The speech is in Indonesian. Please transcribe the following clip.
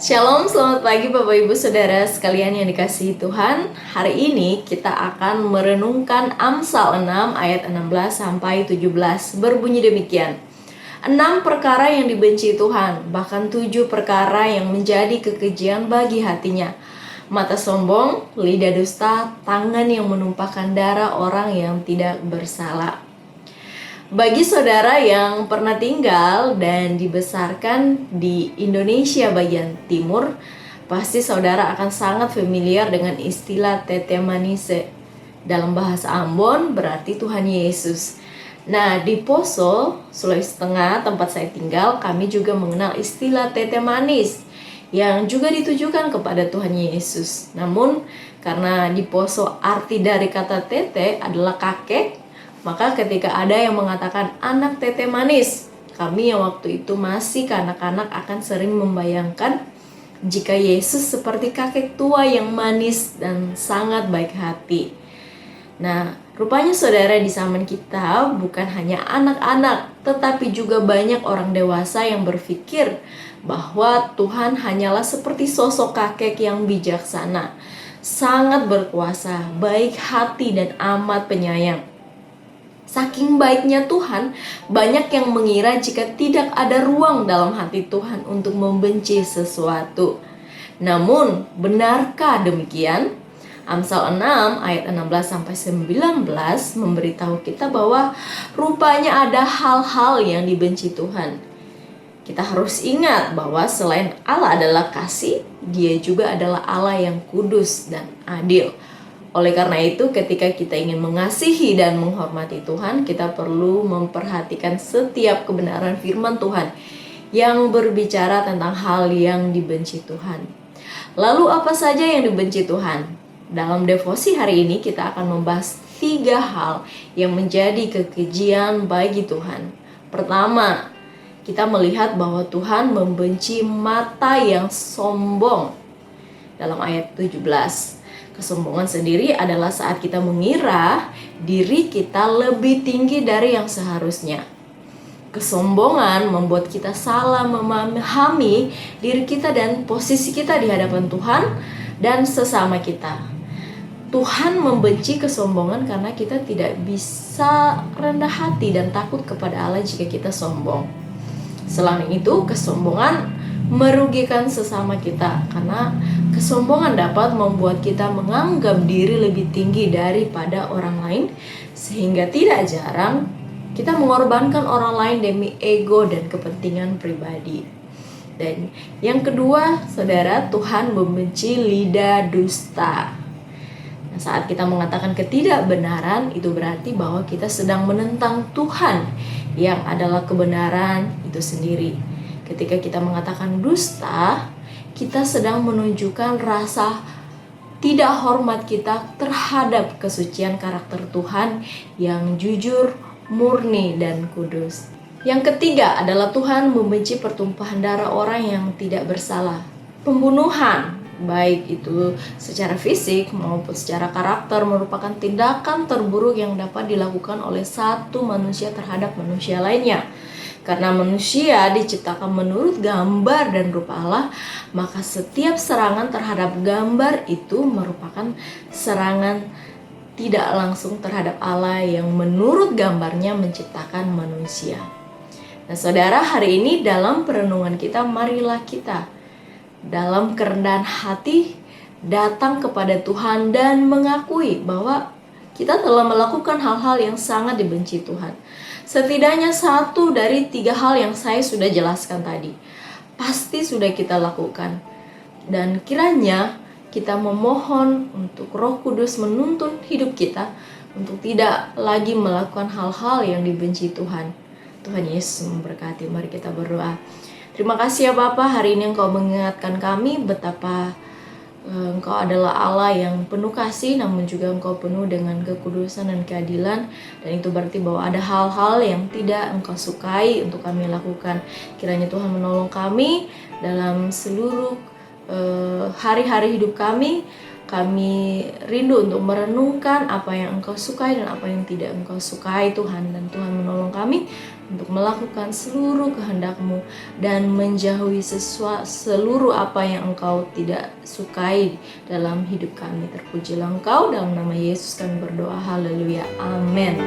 Shalom, selamat pagi Bapak Ibu Saudara sekalian yang dikasihi Tuhan. Hari ini kita akan merenungkan Amsal 6 ayat 16 sampai 17. Berbunyi demikian. 6 perkara yang dibenci Tuhan, bahkan 7 perkara yang menjadi kekejian bagi hatinya. Mata sombong, lidah dusta, tangan yang menumpahkan darah orang yang tidak bersalah. Bagi saudara yang pernah tinggal dan dibesarkan di Indonesia bagian timur, pasti saudara akan sangat familiar dengan istilah Tete Manise. Dalam bahasa Ambon berarti Tuhan Yesus. Nah, di Poso, Sulawesi Tengah, tempat saya tinggal, kami juga mengenal istilah Tete Manis yang juga ditujukan kepada Tuhan Yesus. Namun, karena di Poso arti dari kata tete adalah kakek, maka ketika ada yang mengatakan anak tete manis, kami yang waktu itu masih kanak-kanak akan sering membayangkan jika Yesus seperti kakek tua yang manis dan sangat baik hati. Nah, rupanya saudara di zaman kita bukan hanya anak-anak, tetapi juga banyak orang dewasa yang berpikir bahwa Tuhan hanyalah seperti sosok kakek yang bijaksana, sangat berkuasa, baik hati dan amat penyayang. Saking baiknya Tuhan, banyak yang mengira jika tidak ada ruang dalam hati Tuhan untuk membenci sesuatu. Namun, benarkah demikian? Amsal 6 ayat 16-19 memberitahu kita bahwa rupanya ada hal-hal yang dibenci Tuhan. Kita harus ingat bahwa selain Allah adalah kasih, Dia juga adalah Allah yang kudus dan adil. Oleh karena itu, ketika kita ingin mengasihi dan menghormati Tuhan, kita perlu memperhatikan setiap kebenaran firman Tuhan yang berbicara tentang hal yang dibenci Tuhan. Lalu apa saja yang dibenci Tuhan? Dalam devosi hari ini kita akan membahas 3 hal yang menjadi kekejian bagi Tuhan. Pertama, kita melihat bahwa Tuhan membenci mata yang sombong. Dalam ayat 17. Kesombongan sendiri adalah saat kita mengira diri kita lebih tinggi dari yang seharusnya. Kesombongan membuat kita salah memahami diri kita dan posisi kita di hadapan Tuhan dan sesama kita. Tuhan membenci kesombongan karena kita tidak bisa rendah hati dan takut kepada Allah jika kita sombong. Selain itu, kesombongan merugikan sesama kita karena kesombongan dapat membuat kita menganggap diri lebih tinggi daripada orang lain, sehingga tidak jarang kita mengorbankan orang lain demi ego dan kepentingan pribadi. Dan yang kedua, saudara, Tuhan membenci lidah dusta. Nah, saat kita mengatakan ketidakbenaran, itu berarti bahwa kita sedang menentang Tuhan yang adalah kebenaran itu sendiri. Ketika kita mengatakan dusta, kita sedang menunjukkan rasa tidak hormat kita terhadap kesucian karakter Tuhan yang jujur, murni, dan kudus. Yang ketiga adalah Tuhan membenci pertumpahan darah orang yang tidak bersalah. Pembunuhan, baik itu secara fisik maupun secara karakter, merupakan tindakan terburuk yang dapat dilakukan oleh satu manusia terhadap manusia lainnya. Karena manusia diciptakan menurut gambar dan rupa Allah, maka setiap serangan terhadap gambar itu merupakan serangan tidak langsung terhadap Allah yang menurut gambarnya menciptakan manusia. Nah, saudara, hari ini dalam perenungan kita, marilah kita dalam kerendahan hati datang kepada Tuhan dan mengakui bahwa kita telah melakukan hal-hal yang sangat dibenci Tuhan. Setidaknya 1 dari 3 hal yang saya sudah jelaskan tadi pasti sudah kita lakukan. Dan kiranya kita memohon untuk Roh Kudus menuntun hidup kita untuk tidak lagi melakukan hal-hal yang dibenci Tuhan. Tuhan Yesus memberkati. Mari kita berdoa. Terima kasih ya Bapa, hari ini Engkau mengingatkan kami betapa Engkau adalah Allah yang penuh kasih, namun juga Engkau penuh dengan kekudusan dan keadilan. Dan itu berarti bahwa ada hal-hal yang tidak Engkau sukai untuk kami lakukan. Kiranya Tuhan menolong kami dalam seluruh hari-hari hidup kami. Kami rindu untuk merenungkan apa yang Engkau sukai dan apa yang tidak Engkau sukai Tuhan. Dan Tuhan menolong kami untuk melakukan seluruh kehendak-Mu dan menjauhi seluruh apa yang Engkau tidak sukai dalam hidup kami. Terpujilah Engkau, dalam nama Yesus kami berdoa, haleluya, amin.